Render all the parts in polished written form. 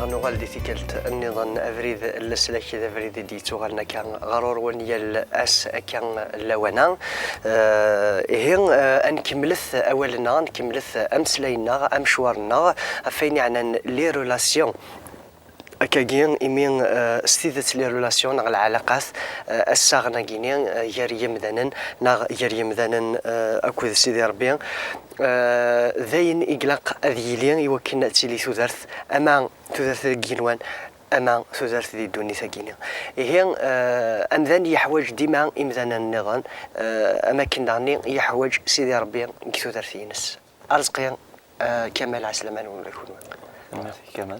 نغال دي تيكلت النظام أفريد اللسلك ذا أفريد دي تغالنا كان غرور ونيا الأس كان لوانا هين أنكملث أولنا نكملث أمسلينا أمشوارنا فين يعني لي ريلاسيون أكاين إمين استيدة لي ريلاسيون على العلاقات الساغنا جينين يري مدنن ناغ يري مدنن أكو سيدي ربي ذين إقلاق أذيلين يوكلنا تيلي ثوثرث أما ثوثرث جينوان أما ثوثرث دي دوني ثقينين هي أمذن يحوج ديما إمذن النظام أماكن داني يحوج سيدي ربي ثوثرثينس أرزقيا كمال عسلمان ولا يكون كمال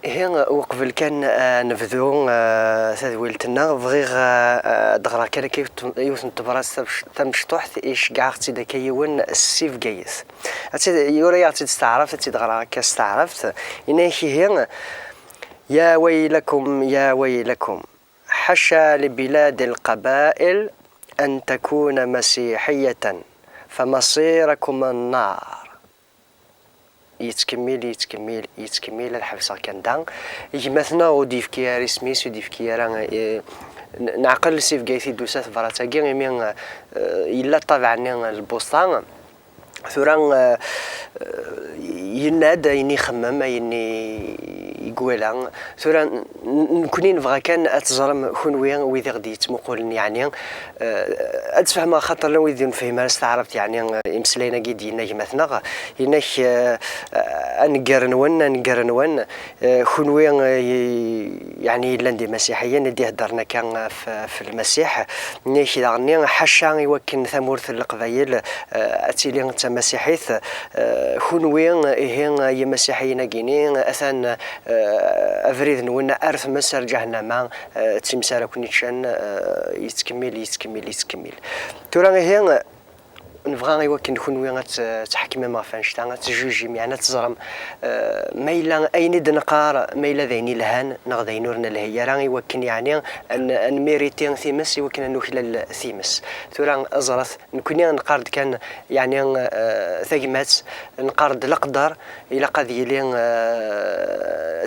هي وقبل كان نبذو تدويلتنا بغيغ دغرا كان كيف يوثن تبراس تمشطوح ايش قاعتي دا كيون السيف جايس يوري تستعرف تدغرا كاستعرفت اناكي هي يا ويلكم يا ويلكم حشا لبلاد القبائل ان تكون مسيحية فمصيركم النار. يتكمل الحبسة كان دان يجمثنا وديف كيا رسميس وديف كيا راه نعقل سيف جايثي دوسات فراتاكي يمين إلا طبعا البوسطان ثوران ينادى يني خمم يني يقولان ثوران نكونين نبغى كان اتزرم خنويا ويذ غدي تمقولني يعني اتفهم خاطر لو ويذ نفهم استعرفت يعني امسلينا قيدينا جمثنا ينك نقرنون خنويا يعني لاندي مسيحيا ندي هدرنا كان في المسيح نيشي دغني حشا يوكن ثمورث القبايل اتيلي مسيحيث خنوين هي مسيحيين جينين أثان أفريد نونا أرث مسار جهنم تمسار كونيتشان يتكمل ترى هي نبغى يوكن خنوين تحكم ما فانشتان تجوجي يعني تزرم ميلا أين دنقار ميلا ذيني لهان نغذي نورنا لهي راني يوكن يعني أن ميريتين ثيمس يوكن أنه خلال ثيمس ترى أزرث نكوني نقارد كان يعني ثقمات نقارد القدر إلى قضية لين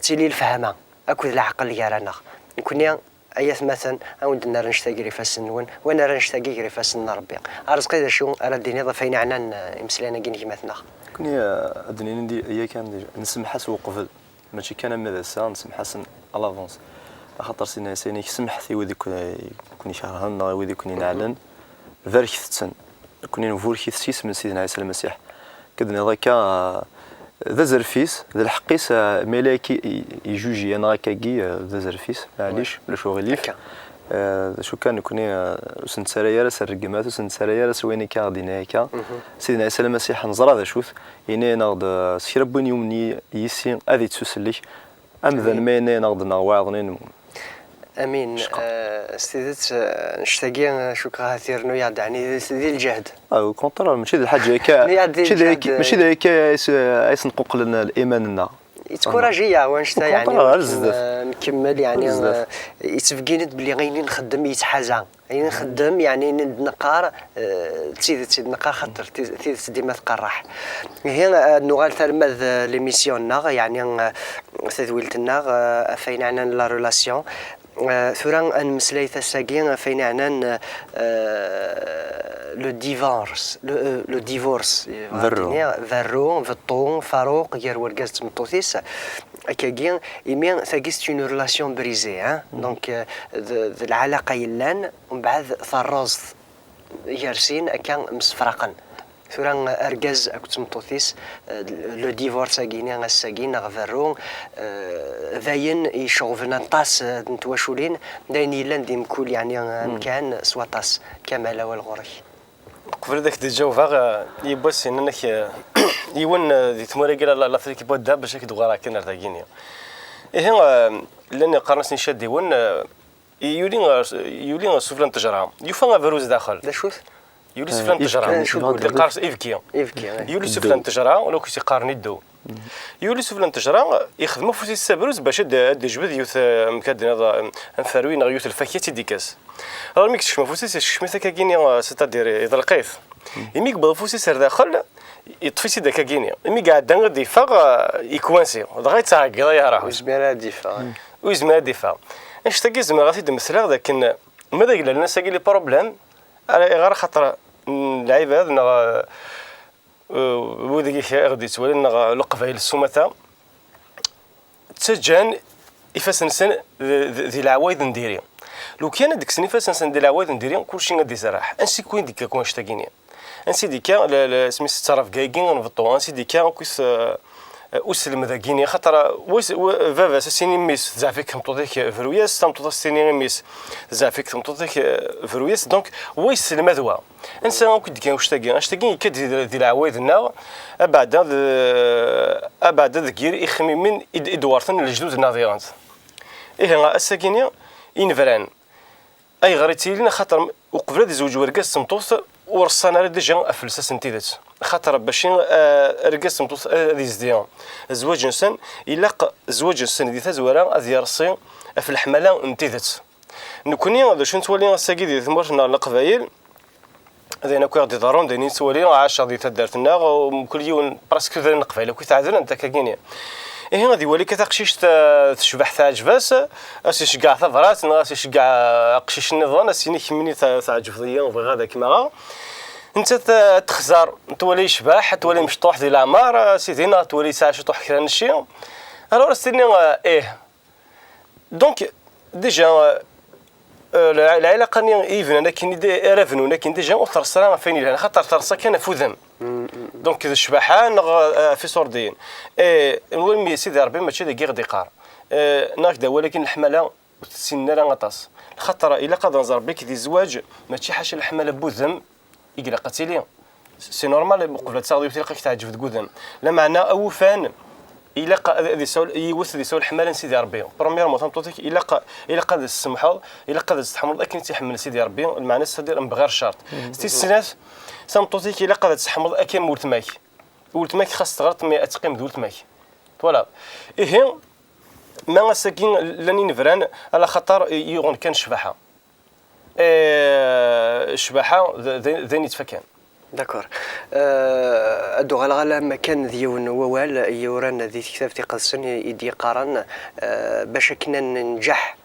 تلي الفهمة أكو العقل يرانا نكوني أيث مثلا أو ندنا رنشتاقي رفاس النون وأنا رنشتاقي رفاس النربي أرزقي ذا شو أردني ضفينا عنان إمسلينا جيني مثنا كوني أدني ندي هي كان نسمح حس وقفل ماشي كان ماذا سا نسمح حسن ألافونس خاطر سيني سمح ثي وذي كوني شهرهن وذي كوني نعلن ذلك تسن كوني نفور كي تسيس من سيدنا عيسى المسيح كدني ذاك ذا زرفيس ذا الحقيس ملاكي يجوجي انا كاكي ذا زرفيس معليش بلا شغليف شو كان كوني سنت سرايا راس الرقمات وسنت سرايا راس ويني كاردينا هكا سيدنا عيسى المسيح نزرا ذا شوف يعني ناخذ سيربون يومني يسين هذه تسلك امذن ميني ناخذ نواضنين امين استيدت نشتاقي شكرا كثير نو يعني دي الجهد او كونترول ماشي ذي الحاجه هكا ماشي ذي هكا عايز نقوق لنا الايمان لنا يتكوراجيه وانشتا يعني نكمل يعني يتفقينت بلي غيني نخدم يتحازا يعني نخدم يعني نقار تزيد نقار خاطر تزيد ديما تقرح هي نغال تلمذ ليميسيوننا يعني تدويلتنا فين عنا لا ريلاسيون ثوران ان مسليت الساقين فين عنا لو ديفورس فيرو فطون فاروق غير ورقاز تمطوثيس كاين ايمين ثاقيست اون ريلاسيون بريزي دونك العلاقه يلان ومن بعد ثروز يرسين كان مسفرقا ثوران ارجاز اكو تمطوثيس لو ديفورس كاين الساقين غفرون ذاين يشغفنا طاس نتواشولين داين يلان ديم كل يعني مكان سوا طاس كمال والغري قبل ذاك دي جوفاغ يبوس انك يون دي تموريكا لا فريك بودا باش كدو غرا كنا رداكينيا هي لاني قرنسني شاد يون يولين سفلان تجرا يفا فيروس داخل لا شوف يولي سفلان تجرا دي قارس ايفكيا يولي سفلان تجرا ولو كنتي قارني دو يولي سفلان تجرا يخدموا في السبروز باش دي جبد يوث مكادن هذا انفاروين يوث الفاكيات ديكاس راه ميكش ما فوسيس شميثا كاكيني ستادير اذا لقيت يميك بضفوسي سر داخل يطفي سيدا كاكيني مي قاعد غادي يفاق يكوانسي دغيا تاعك يا راه وزميرة ديفا وزميرة ديفا اش تاكي زعما غادي تمثل لكن ماذا قال الناس لي بروبليم غير خاطر اللعيبه هذا وديك غادي تولي القبائل السمثه تسجن يفاسنسن ذي العوايد نديري لو كان ديك السنه يفاسنسن ذي العوايد نديري كلشي غادي يسرح انسي كوين ديك كون شتاكيني انسي ديكا سميت تعرف كايكين نفطو انسي ديكا كويس وسلم ذا كيني خاطر فافا سيني ميس زعفيك مطوطيك فروياس تمطوط سيني ميس زعفيك مطوطيك فروياس دونك ويسلم ذوا انسان كنت كان اشتاقي كدير ذي العوايدنا ابعد ذكير يخمي من ادوارتن الجدود الناظرات ايه الساكيني ينفران اي غريتي لنا خاطر وقبل هذا زوج ورقاس تمطوط ورصانا ديجا افلسا سنتيدات خاطر باش رقاس مطوط هذه زديان زواج انسان يلاق زواج انسان دي تزوره هذه رصي في الحمله نتيدات نكوني هذا شنو تولي ساكي دي ثمرنا القبايل هذا انا كنت ضرون ديني تولي 10 دي تدارتنا وكل يوم براسك ذا القبايل كنت عادنا انت كاينين إيه غادي يولي كتقشيش تشبح تاع جفاس اسي كاع ثبرات اسي كاع قشيش النظام اسيني كمني تاع جفضيه وبغا هذاك ما انت تخزر تولي شباح تولي مشطوح ديال العمار سيدينا تولي ساعه شطوح كرا نشي الوغ سيدنا ايه دونك ديجا العلاقه ني ايفن انا كاين دي رافنو لكن ديجا اوثر الصرا فين لها خاطر ترسا كان فذم دونك الشباحه في صوردين المهم يا سيدي ربي ماشي ديك غادي يقار ناكدا ولكن الحمله تسنى راه غطاس خاطر الا قاد نزر بك دي الزواج ماشي حاجه الحمله بوذم يقلا قتيلي سي نورمال قبل تصاغدي تلقاك تعجب تقدم لا معنى اوفان الا دي سول يوث دي سول حمالا سيدي ربي بروميير مو تنطوتك الا قاد السمحوا الا قاد تستحمل لكن تحمل سيدي ربي المعنى صدير بغير شرط ستي السنات سامطوتيك الا قاد تحمل اكيم ولت ماك خاص تغلط ما تقيم دولت ماك فوالا ايه ما ساكين لاني نفران على خطر يغون كان شباحه الشباحه ذي نتفكان داكور ادو على مكان ديون ووال يوران ذي كتاب تيقصن يدي قارن باش كنا ننجح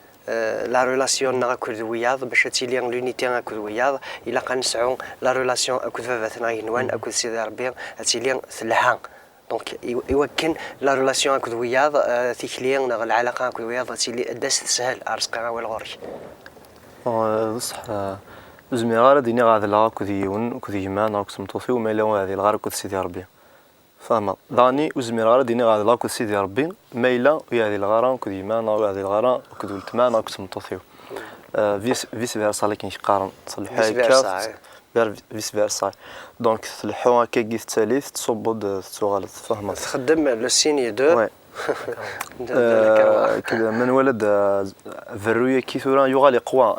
لا ريلاسيون ناكل وياض باش تيليان لونيتي ناكل وياض الا كنسعو لا ريلاسيون اكل فافاتنا ينوان اكل سيدي ربي تيليان ثلها دونك يمكن لا ريلاسيون اكل وياض تيكليان العلاقه اكل وياض تيلي داس تسهل ارسقا والغوري بصح زميرة ديني غاد الغا كذيون كذيما ناك سمطوفي وما إلا هذه الغار كذ سيدي ربي فاهمة داني وزميرة ديني غاد الغا كذ سيدي ربي ما إلا وهذه الغارة كذيما ناك هذه الغارة كذ ولتما ناك سمطوفي فيس فيرسا لكن يقارن تصلحوا فيس فيرسا دونك تصلحوا هكا كيف الثالث تصوبوا تسوغالت فاهمة تخدم لو سيني دو كذا من ولد فرويه كي ثورا يغالي قوا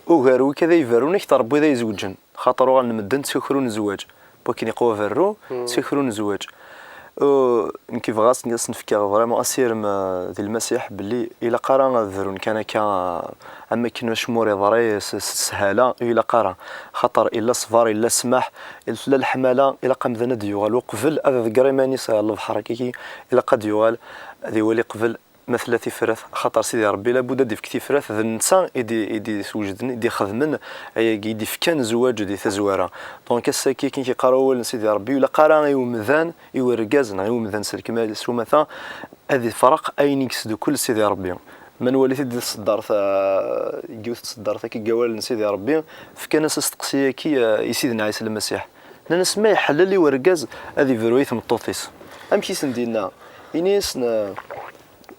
وغارو كذا يفرون يختار بوذا يزوجن خاطر غنمدن تسكرون الزواج بوكين يقوا فرو تسكرون الزواج كيف غاس نفكر فريمون اسير ذي المسيح باللي الا قرا ذرون كان اما كنا شموري ضري سهاله الا قرا خاطر الا صفار الا سماح الا الحماله الا قام ذا ديوال وقفل هذا ذكري ماني سهل البحر كي الا قد يوال هذه ولي قبل مثل ثفرات خاطر سيدي ربي لابد ديف كثيفرات ذا النساء يدي سوجدن يدي خدمن يدي فكان زواج دي تزواره دونك الساكي كي كيقراو سيدي ربي ولا قرا يومذان يورجازنا يومذان سلكما سومثا هذه فرق اين يكسدو كل سيدي ربي من وليت دي الصدارت جوث الصدارت كي قوال سيدي ربي فكان استقسيه كي يسيدنا عيسى المسيح نسمع يحلل لي ورجاز هذه فرويث مطوطيس امشي سندينا ينيس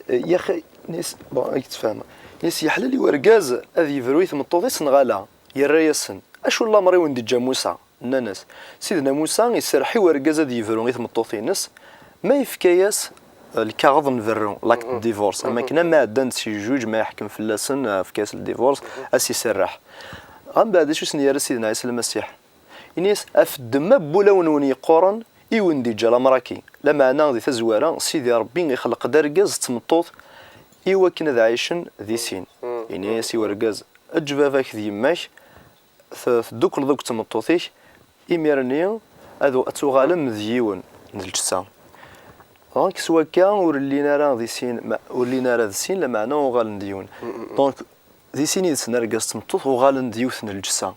يا اخي ناس بون تفهم ناس يحلل لي ورقاز هذه فرويث مطوطيس نغالا يا الرياسن اشو الله مري وندي جا موسى الناس سيدنا موسى يسرحي ورقاز هذه فرويث مطوطينس ما يفكياس الكاغض نفرو لاك ديفورس اما كنا ما عندنا شي جوج ما يحكم في اللسن في كاس الديفورس اسي سرح غام بعد شو سنيا سيدنا عيسى المسيح ينيس افدم بولون يقورن يوندي جا لامراكي لما انا ذي تزواره سيدي ربي يخلق درجاز تمطوط ايوا كنا ذا عايشن ذي سين يعني سي ورقاز اجبابك ذي يماك دوك دوك تمطوطيك ايميرني هذو تغالم ديون الجسام دونك سوا كان ورلينا راه ذي سين ورلينا راه ذي سين لا معنى وغال ديون دونك ذي سين يسنا رقاس تمطوط وغال ديوث الجسام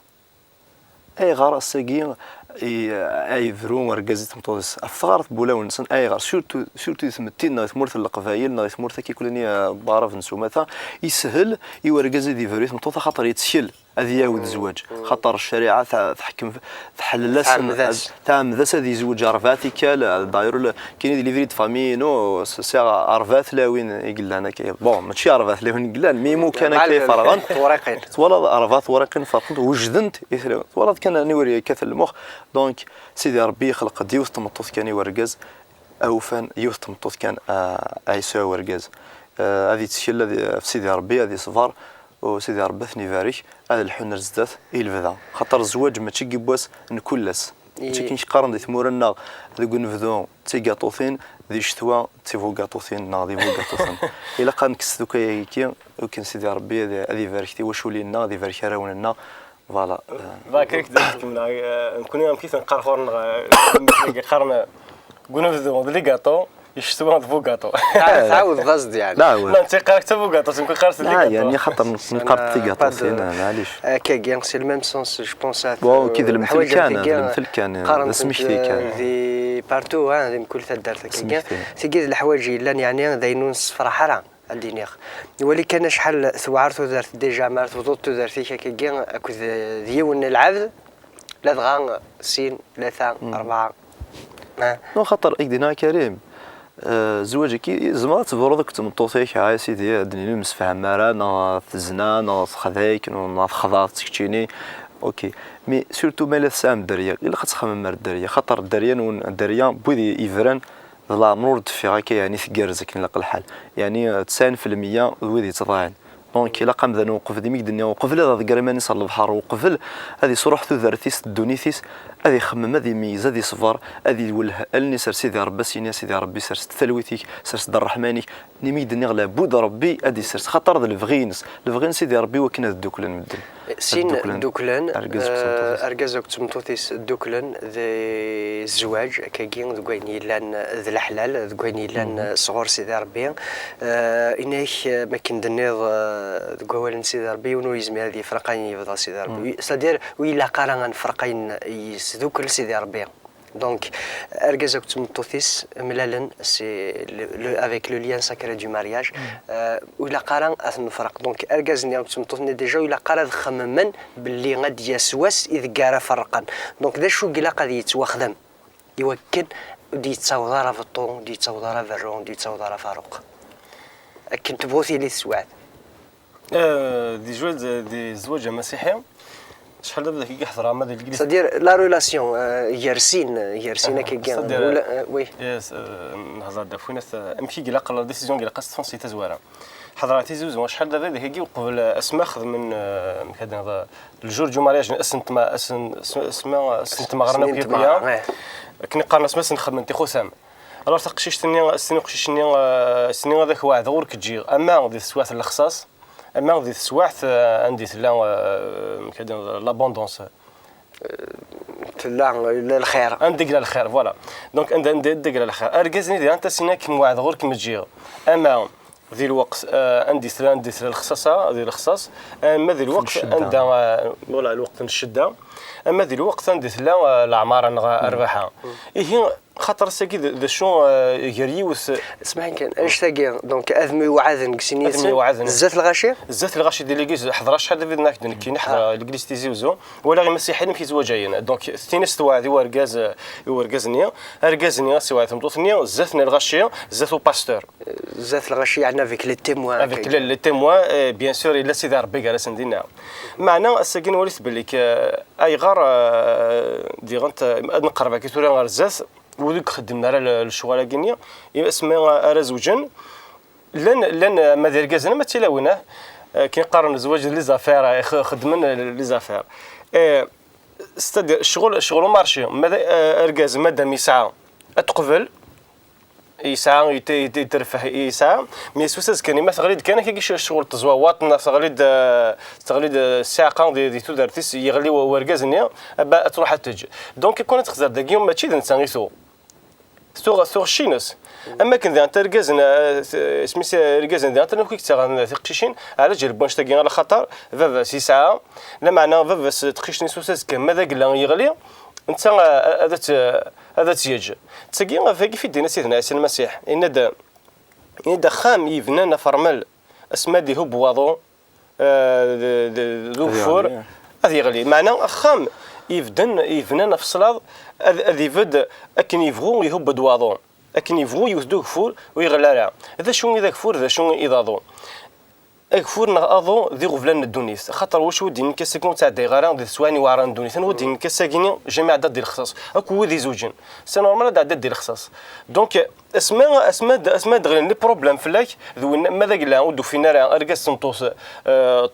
اي غار الساقي اي ذرو ورقاز تمطوط الثغار بولاون نسن اي غار سورتو يثمتين نايت مورث القبايل نايت مورث كيكولني بعرف نسومتها يسهل يورقاز دي فريت مطوط خاطر يتسهل هذه ياود الزواج خاطر الشريعه تحكم تحلل تام ذا هذه زوج ارفاتيكال داير كاين دي ليفري فامي نو سي ارفات لاوين يقول لنا كي بون ماشي ارفات لاوين يقول لنا ميمو كان كي فرغان ورقين ولا ارفات ورقين فقط وجدنت ولا كان نوري كثل المخ دونك سيدي ربي خلق ديوث تمطوط كان يورقز او فان يوث تمطوط كان ايسا ورقز هذه تشكل في سيدي ربي هذه صفار وسيدي ربي ثني فاريك هذا الحنر زدات يلفذا خاطر الزواج ما تشي بواس نكلس تشكينش قارن دي ثمورنا ذو نفذو تي قاطوثين ذي شتوا تي فو قاطوثين ناضي فو قاطوثين الا قان كسدو كي وكان سيدي ربي هذه فاركتي واش ولينا هذه فارك راوننا فوالا ذاكرك نكونوا كيف نقرفون قارن قنفذو ذي قاطو يشتوا فو قاطو تعاود غصد يعني لا انت قارك تفو قاطو يمكن قارت لا يعني خاطر نقرب تي قاطو معليش كي سي لو ميم سونس جو بونس بون كي المثل كان سمحتي كان دي بارتو ها كل دارت كي تيجي الحوايج الا يعني ذاينون صفراحه راه الدنيا ولي كان شحال ثوارتو دارت ديجا مارت وضوت دارت كي اكو ديون العبد لا دغا سين ثلاثه اربعه نو خاطر اكدينا كريم زواجك زعما تبرد كنت مطوطيك يا سيدي دني مسفهم مرا تزنا خذاك خضات تكتيني اوكي مي سورتو مالا سام الدريه الا خاطر مار الدريه خاطر الدريه بودي يفران لا مرود في هكا يعني ثقارزك نلقى الحال يعني 90% ويدي تضاعن دونك الا قام ذا نوقف ديما الدنيا وقفل هذا قريماني صار البحر وقفل هذه صروحتو ذرتيس الدونيثيس هذه خمم هذه ميز هذه صفر هذه وله الني سر سيدي ربي سيني سيدي ربي سر ثلويتيك سر الرحماني نيمي الدنيا لا بود ربي هذه سر خاطر ذا الفغينس سيدي ربي وكنا الدوكلن مدن سين دوكلن ارجازك تمطوتيس دوكلن ذي الزواج كاين ذويني لان ذي الحلال ذويني لان صغور سيدي ربي انك ما كندنيض ذوال سيدي ربي ونو يزمي هذه فرقين يفضل سيدي ربي سادير ويلا قارن فرقين يسدوكل سيدي ربي Donc, ergazok tumtothis melalan c'est avec le lien sacré du mariage où la qaran athn farq donc ergazni tumtothni déjà où la qarad khamman باللي غادي يسوس اذ قara فرقا donc دا شو قلا قد يتوخدم يوكل دي تصاوضاره في الطون دي تصاوضاره في الرون دي تصاوضاره فاروق كنت بغوثي لي السواد دي زواج مسيحي شحال دابا كي يحضر مع هذا الجليس سادير لا ريلاسيون يرسين كي وي يس نهضر دابا فين امشي قلا قال ديسيزيون قلا قاست فرنسي تزواره حضراتي زوج شحال دابا كي قبل اسماء خذ من هذا الجور جو مارياج اسنت ما اسماء غرنا بيا كني قارن اسماء نخدم انت خوسام الوغ تقشيشتني السنين هذاك واحد غورك تجي اما دي السواث الخصاص اما دي السواث عندي لا كذا لابوندونس لا الخير عندك الخير فوالا دونك عندك الخير اركزني دي انت سيناك واحد غورك متجي اما ذي الوقت عندي الخصاصه ذي الخصاص اما ذي الوقت عندها ولا الوقت الشده اما ذي الوقت عندي الاعمار ارباحها هي خاطر ساكي ذا شو يريوس اسمعني كان اش تاقي دونك اذمي وعاذن كسينيت زات الغاشي ديال ليغيز حضر شحال دابا ناكد كاين حضر ليغيز تيزيوزو ولا غير مسيحيين في زواجين دونك ثينست واحد ورغازنيا ارغازنيا سواء تمطوثنيا زاتنا الغاشي زاتو باستور زات الغاشي عندنا فيك لي تيموان افيك لي تيموان بيان سور الا سيدي ربي جالس ندينا معنا الساكن وليت بالك اي غار ديغنت نقرب كي توري غير زات وديك خدمنا على الشغل كينيا اسمها ارا زوجين لان ما دير كازنا ما تلاويناه كيقارن الزواج لي زافير خدمنا لي زافير استدير الشغل مارشي ماذا اركاز مادام يسعى تقبل يسعى يترفه يسعى مي سوساز كان ما تغريد كان كيش الشغل تزواوات تغريد الساقه دي تودرتيس يغلي ورغازني با تروح تج دونك يكون تخزر داكيوم ماشي نتسانيسو سوغ شينس اما كان انت ركازنا سميتها ركازنا ديال انت كيك تاع تقشيشين على جرب واش تاكي على خطر فافا سي ساعه لا معنى فافا تقشني سوساز كان ماذا قلا يغلي انت هذا تيج تسقي فاكي في دينا سيدنا عيسى المسيح ان دا خام يبنانا فرمل اسما دي هو بواضو ذو فور هذه غلي معنى خام يبنانا في الصلاه هذه فد اكن يفغو يهب دواضو اكن يفغو يوثدو كفور ويغلى هذا شو اذا كفور هذا شو اضاضو اكفور نغاضو ذي غفلان الدونيس خاطر واش ودي نكسكون تاع دي غاران دي سواني واران الدونيس انا ودي نكسكيني جميع عدد ديال الخصاص اكو ذي زوجين سي نورمال عدد ديال الخصاص دونك اسماء دغلين لي بروبليم فلاك ذو ماذا قلنا ودو فينا راه اركاس سنطوس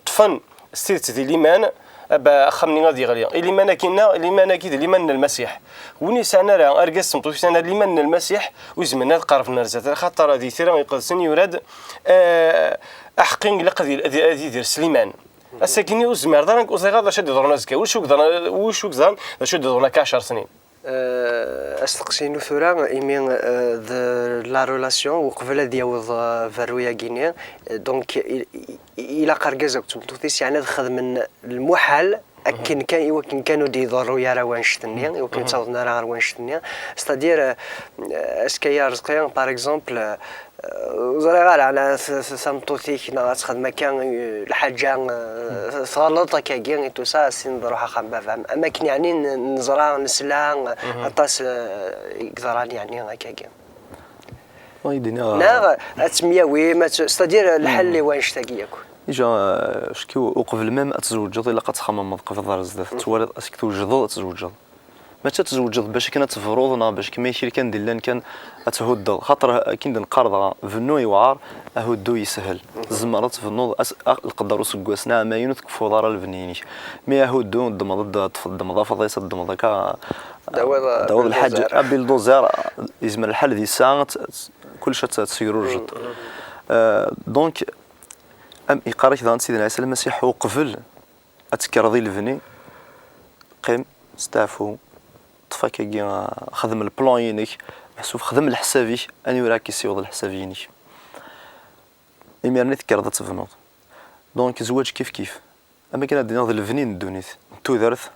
طفن ستيت ديال الايمان ابا خمني غادي غاليه الايمان كاينه الايمان اكيد الايمان المسيح وني سانا راه اركاس سنطوس سانا الايمان المسيح وزمنا القرف نرزات خاطر هذه ثيرا يقدسن يراد احقين لقى ديال سليمان الساكني وزمر دارك وزغا شاد يضرنا زكا وشو كزان شاد يضرنا 10 سنين استقسينو ثورا ايمين لا ريلاسيون وقبل ديال فرويا غينيا دونك الى قرقزك تمتوثيس يعني خدم المحال اكن كان يمكن كانوا ديضروا يا راه وانشتنيا يمكن تصاوبنا راه وانشتنيا ستادير اسكيا رزقيا باغ اكزومبل زريغال على سامطوثيك نغتخدم كان الحاجه صالطه كاكين تو سا سين نروح خام بافام اما كان يعني نزرع نسلا طاس يقدراني يعني هكاكين ويدينا لا اتمياوي ما ستادير الحل اللي وانشتاكياك إجا شكي وقبل ما تزوجت إلا قتخمم قبل دار زدات تولد أسك توجد تزوجت ما تتزوجت باش كنا تفروضنا باش كما يشير كان ديلان كان أتهود خاطر كي نقرض فنو يوعر أهودو يسهل زمرت فنو القدر وسقوسنا ما ينوث كفوضار الفنيني ما أهودو ضد ضد فضيس ضد كا داود الحاج أبي الدوزير يزمر الحل ذي ساعة كل شيء تسيرو جد دونك أم إقارة ذا سيدنا عيسى المسيح وقفل أتكرضي الفني قيم ستافو طفاك كي خدم البلان ينك محسوب خدم الحسابي أني وراك يسيوض الحسابينك إميرني تكرضت فنوض دونك زواج كيف أما كان دينا ذا الفنين الدونيث تو ذرث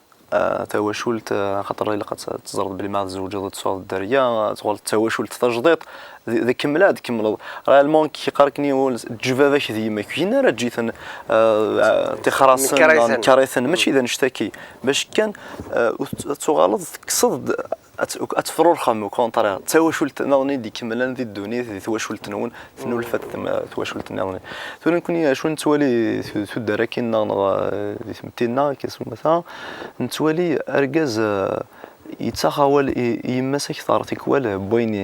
تواشلت خاطر إلا قد تزرد بلي ما زوج ضد صوت الدريه تقول تواشلت تجديد ذا كملات كمل راه المون كي قاركني الجفافه ذي ما كاين راه جيت تخراسن كاريثن ماشي اذا نشتكي باش كان تغلط تقصد اتفرور خام كونطرا تواشلت نوني دي كملان ذي الدوني ذي تواشلت نون فنول فات تواشلت نوني تولي نكوني شو نتوالي في الدراكين ذي ثمتينا كيسو مثلا نتوالي اركاز يتخاول يمسك ثارتك ولا بوين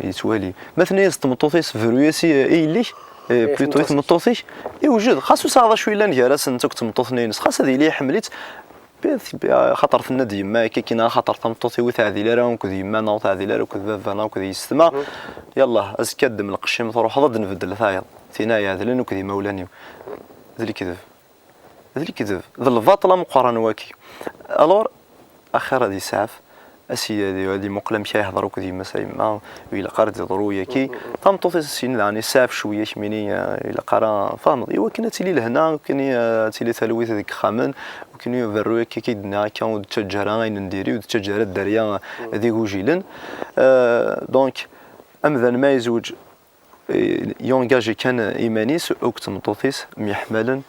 يتوالي مثلا يستمطوثيس فرويسي ايلي بليتو يتمطوثي يوجد خاصو صار شويه لان جالس انت كتمطوثني خاص هذه اللي حملت خطر في النادي ما كاين خطر تمطوثي وثا هذه لا راه كذي ما نوث هذه لا كذا فانا وكذي يستمع يلا ازكدم القشيم تروح ضد نبدل ثاير ثنايا هذا لانه كذي مولاني ذلك كذب ذلك كذب ذا الباطله مقارنه واكي الور اخر هذه سعف اسي هذه مقلم شي يهضروا كذي مساي ما الى قارت ضروريه كي تمطوث السين يعني ساف شويه شميني الى قرا فاهم ايوا كنا تيلي لهنا كاين تيلي ثلويث هذيك خامن وكاين فرويه كي كيدنا كان تشجرا غين نديري وتشجر الدريه هذيك وجيلن دونك امذن ما يزوج يونجاجي كان ايمانيس وقت مطوثيس ميحملا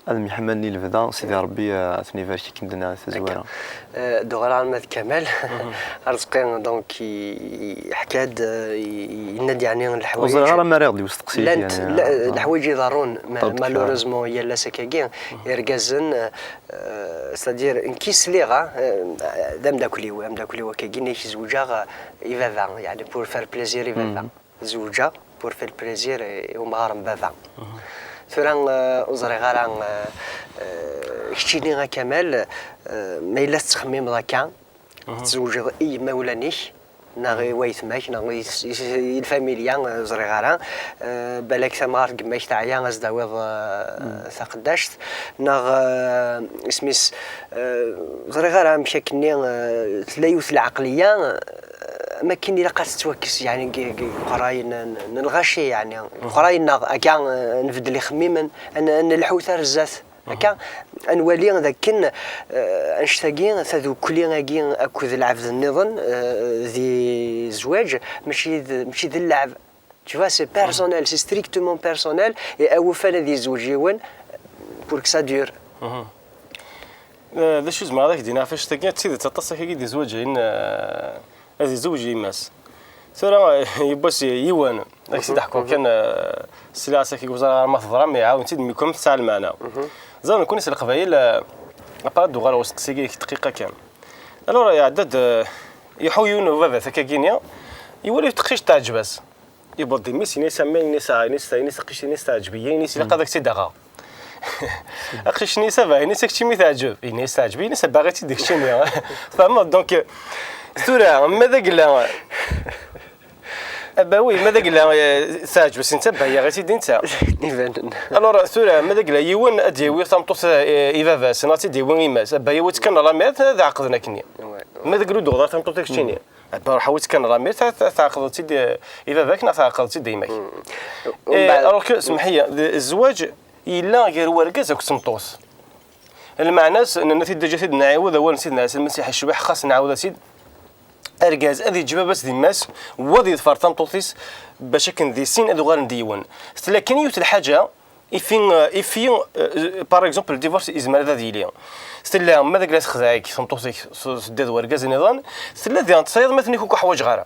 هذا يحملني الفدا سيدي ربي اثني فاش كندنا تزويره دوغران مات كمال رزقين دونك حكاد ينادي يعني الحوايج وزغاره مريض اللي وستقسي يعني الحوايج يضرون مالوريزمون يلا سكاكين يركزن سادير انكيس ليغا دام داكليو كاين يزوجا يفافا يعني بور فار بليزير يفافا زوجا بور فير بليزير ومغارم بافا ثوران وزريغاران كشتيني غا كمال ما إلا تخمم ذاكا تزوج اي مولانيش ناغي ويتماك ناغي الفاميليا زريغارا بالك ثمار كماك تعيا غزداويض ثقداشت ناغ اسميس زريغارا مشاكني تلايوث العقليه ما كاين الا قاس توكس يعني قراين نلغاشي يعني قراين كاع نبدل خميما ان الحوثه رزات هكا انولي ذاك انشتاقين ثذو كلي اكو العبد النظام ذي زواج ماشي ذي اللعب tu vois c'est personnel c'est strictement personnel et اوفى ذي زوجيون pour que ça dure ذا شو زعما هذاك دينا فاش تاكي تسيد تتصل كي دي زوجين هذه زوجي ماس ترى يبوس يوان داك السيد حكوا كان السلاسه كي وزاره ما تضرم يعاون تيد ميكم تاع المعنى زعما نكون نسال القبائل ابادو غير وسط دقيقه كامل الو يا عدد يحويون بابا ثكاكينيا يولي تقيش تاع جباس يبدي ميسي نسمي نسا قيش نستعجبي نسي لقى داك السيد غا اخيش نسا باغي نسا كشي متعجب نسا عجبي نسا باغي تديك الشيء فما دونك ستورا ماذا قلنا اباوي ماذا قلنا ساج بس انت باهي غير تيدي انت الور ستورا ماذا قلنا يوان اديوي تمطوس ايفا سناتي ديوان ايماس باهي وتكن لا ميت هذا عقدنا كني ماذا قالوا دوغ تمطوس داك الشيء ابا حاولت كان لا ميت تعقد تيدي ايفا باك تعقد تيدي يماك الور اسمح لي الزواج الا غير ورقه كسمطوس المعنى ان نتيجه جسد نعاود اول سيدنا المسيح الشبح خاص نعاود سيد ارجاز هذه جبابات ديال الناس وذي فرطام طوطيس باش كان ذي سين ادو غير نديون لكن يوت الحاجه يفين بار اكزومبل ديفورس ازمه هذا ديالي ستلا ماذا جلاس خزايك سمطوسيك سداد ورقاز نظام ستلا ذي تصيد مثلا كوكو حوايج غاره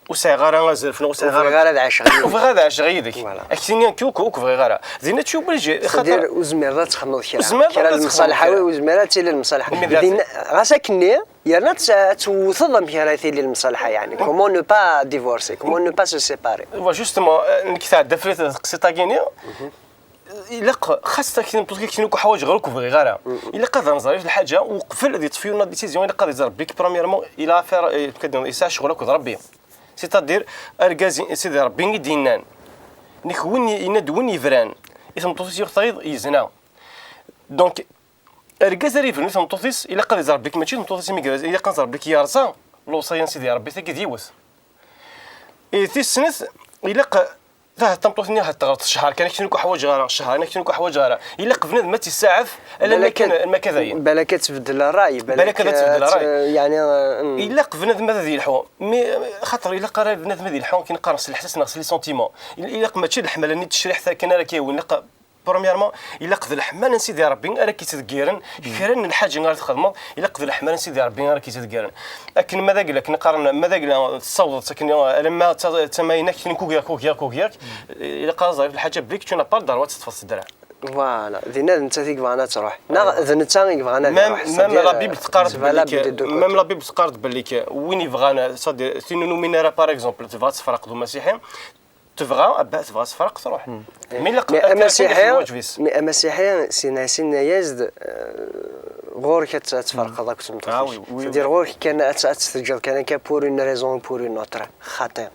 وساي غاره غازر فنو ساي غاره دعش وغادا عش غيدك اكثر كوكو فغي غاره زينا تشوف بالجي خاطر وزميرات تخمض كرا المصالحه وزميرات تيل المصالحه غاسكني يرنا توثضم كرا تيل المصالحه يعني كومون نو با ديفورسي كومون نو با سو سيباري فوا جوستومون نكثر دفريت قصيطاكيني الا خاصه كاين بوسكي كاين حوايج غير كوفغي غاره الا قاد نظري في الحاجه وقفل هذه تفيونا ديسيزيون الا قاد يضرب بك بريميرمون الى فير كدير يسع شغلك وضرب به سيتادير ارغازي سيدي ربي دينان نيك وين يندون يفران اسم طوسيس يختاريض يزنا دونك ارغاز ريفن اسم طوسيس الا قاد يضرب بك ماشي طوسيس ميغاز الا قاد يضرب بك يارسا لو صيان سيدي ربي ثقي ديوس اي في السنس الا ذا تمطوثني هالتغلط الشهر كان يكتنكو حوايج غير الشهر يكتنكو حوايج غير الا قفنا ما تيساعف الا كان المكاذاين بالك تبدل الراي بالك تبدل الراي يعني الا قفنا ما ذي الحو مي خاطر الا قرا بنادم ذي الحو كنقارس الاحساس ناقص لي سونتيمون الا ماشي الحمل ني التشريح ثا كان راه كيون برومييرمون الا قد الحمل نسيدي ربي راه كيتدقيرن كرن الحاجه غير تخدم الا قد الحمل نسيدي ربي راه كيتدقيرن لكن ماذا قال لك نقارن ماذا قال الصوت ساكن لما تماينك كوكياك الا قال الحاجه بليك تشونا با ضروات تفصل الدرع فوالا ذينا انت تيك بغانا تروح نا ذنتا بغانا نروح ميم لا بيبل تقارد بالك ميم لا بيبل تقارد بالك وين يبغانا صدي سينو مينيرا باغ اكزومبل تبغى تفرق دو مسيحي تبغى تفرق تروح مي مسيحي سينا يزد غور كتفرق هذاك تمطيش دير غور كان تسجل كان بور اون ريزون بور اون اوتر خاطئ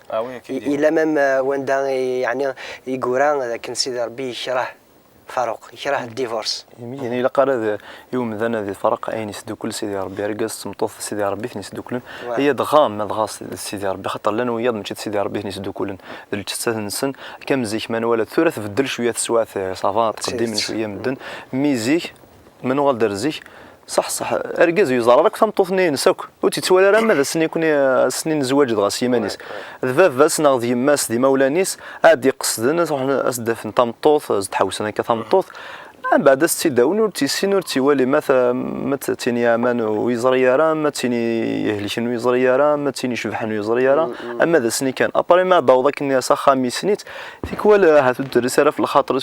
الا ميم وندا يعني يقوران هذاك سيدي ربي يكره فاروق يكره الديفورس يعني الا قال يوم ذا ذي فرق اين يسدو كل سيدي ربي رقص مطوف سيدي ربي ثني يسدو كلن هي دغام ما دغاس سيدي ربي خاطر لنا وياض ماشي سيدي ربي ثني يسدو كلن الجسد نسن كم زيك من ولا ثلاث بدل شويه سواث صافا تقدم شويه مدن ميزيك من غالدر زيك صح ارجز يزار راك تمطوثني نساك وتتوالى راه ماذا سني يكون سنين زواج دغا سيمانيس ذفاف سنا ذي ماس دي مولانيس عادي قصدنا صح اسدف نطمطوث زد حوسنا كتمطوث من بعد استداون ورتيسين تيوالي ما تيني امان ويزريا راه ما تيني يهلكن ويزريا راه ما تيني شبحن ويزريا راه اما ذا سني كان ابري ما داوضك الناس خامي سنيت فيك ولا هاتو الرساله في الخاطر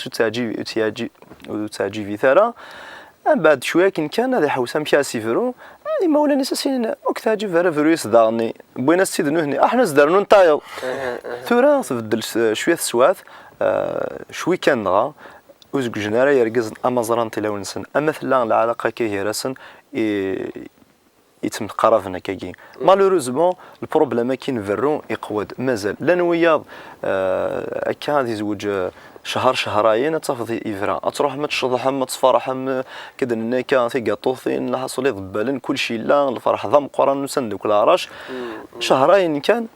وتعجي في ثرى من بعد شويه كان هذا حوسه مشى سيفرو هذه مولانا ساسين وقتها جي فيروس دارني بغينا نستدنو هنا احنا زدرنو نطايو ثورا تبدل شويه سواث شوي كان دغا وزق جنارا يرقز اما زرانتي لو نسن اما ثلا العلاقه كي هي راسن يتم قرافنا كاكي مالوروزمون البروبليم كاين فيرون يقود مازال لان ويا هكا غادي يزوج شهر شهرين تفضي إفرا تروح ما تشرح ما تفرح كذا نكا في قطوثين حصل يضبالن كل شيء لا الفرح ضم قران نسندك العراش شهرين كان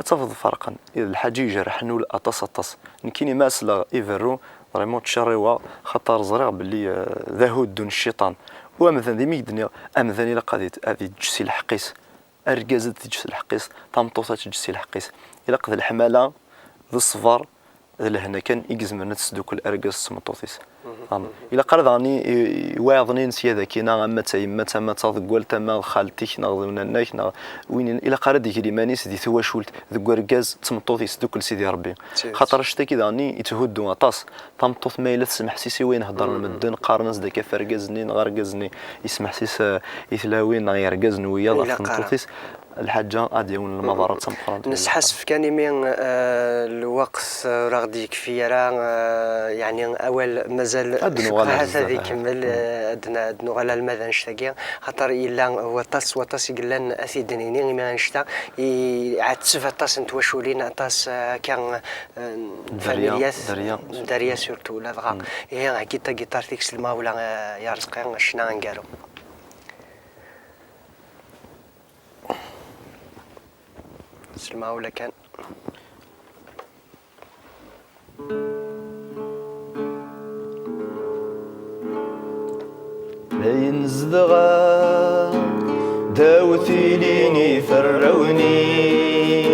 تفض فرقا الحاجه يجرح نول اطس نكيني ماسلا إفرو فريمون تشريوا خطر زرع باللي ذهود دون الشيطان ومثلا ديميك الدنيا مثلا الا قضيت هذه تجسي الحقيس اركازت تجسي الحقيس طمطوطه تجسي الحقيس الا قضى الحماله ذو الصفر لهنا كان يجزم نتسدوك الارجاس سمطوطيس الا قرض غني يواضني نسي هذا كينا اما تيما تما تقول تما خالتك ناضونا ناك وين الا قرض يجري مانيس دي ثواشولت ذو ارجاس سمطوطيس دوك لسيدي ربي خاطر شتا كي غني يتهدوا طاس طمطوط ما الا تسمح سيسي وين هضر المدن قارنس داك فرجازني غرجازني يسمح سيس يثلاوين غيرجازني ويا طمطوطيس الحاجه غادي يكون المضارات تمقرن نحس كان من الوقت راه غادي يكفي راه يعني اول مازال هذا يكمل ادنا على المدى نشتاقي خاطر الا وطاس يقلن اثيدنيني ما نشتا يعتسف طاس نتوشولين طاس كان فاميلياس دريا سورتو لا دغا هي كيتا تيكس الماء ولا يا رزقي شنا نقالو سلمى ولا كان بين زدغا داوتي ليني فروني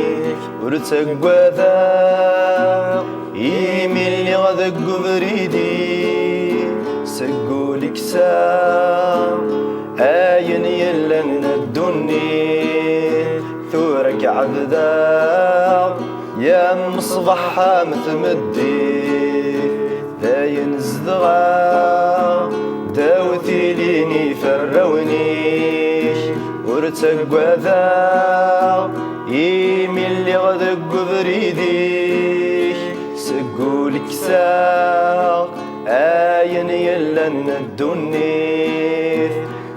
ورتقوا ذا يمين اللي غدق بريدي سقوا لك آين يلن الدني ثورك عبدا يا مصباح متمدي داين زدغا داوتي ليني فروني ورتقوا ذا يمين اللي غدق بريدي سقوا لك آين يلن الدني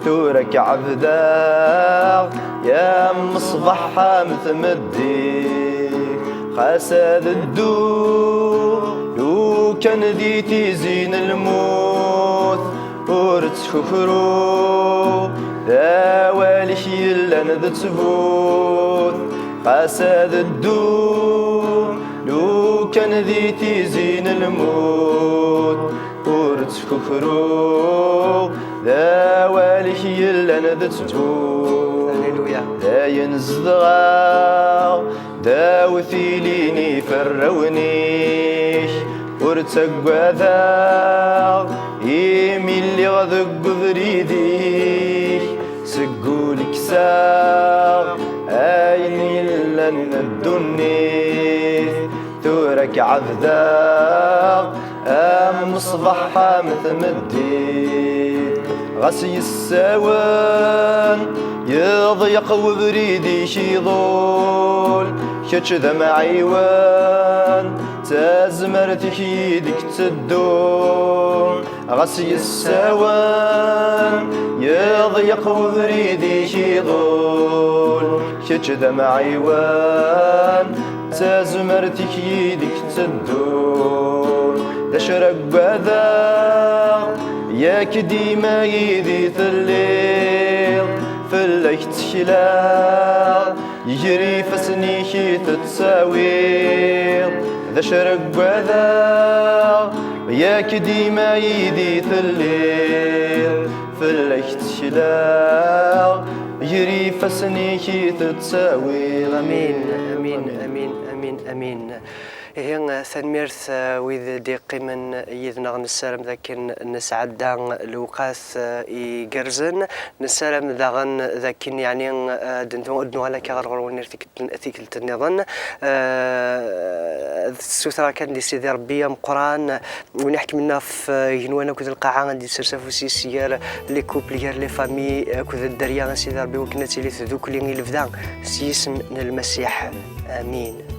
ثورك عبدا يا مصباح متمدي خاسد الدو لو كان ديتي زين الموت ورتشكرو ذا والش يلا ندتبوت خاسد الدو لو كان ديتي زين الموت ورتشكرو ذا والش يلا ندتبوت لا ينزدغا داوثي ليني فرونيش ورتقوا ذا يمين اللي غدق بريديش سقوا لك آين لن الدني ثورك عبدا مصباح متمدي غسي السوان يضيق وبريدي شيضول كتش ذا معيوان تازمرتك يدك تدون غسي السوان يضيق وبريدي شيضول كتش ذا معيوان تازمرتك يدك تدون تشرق بذا ياك ديما يدي الليل فلك تشلا يجري فسنيكي تتساويل ذا شرق وذا ياك ديما يدي الليل فلك تشلا يجري فسنيكي تتساويل امين امين امين امين امين هي ثنميرث ويذ ديقي من يذنا نسالم ذاك نسعد لوقاس يجرزن نسالم ذاغن ذاك يعني دندو ادنو على كغرغر ونرتك ثيكلت النظن السوثرا كان دي سيدي ربي قران ونحكي منا في ينوانا كذا القاعه دي سرسف سيسيال لي كوبليير لي فامي كذا الدريا سيدي ربي وكنتي لي ذوك اللي الفدان سيسم المسيح امين.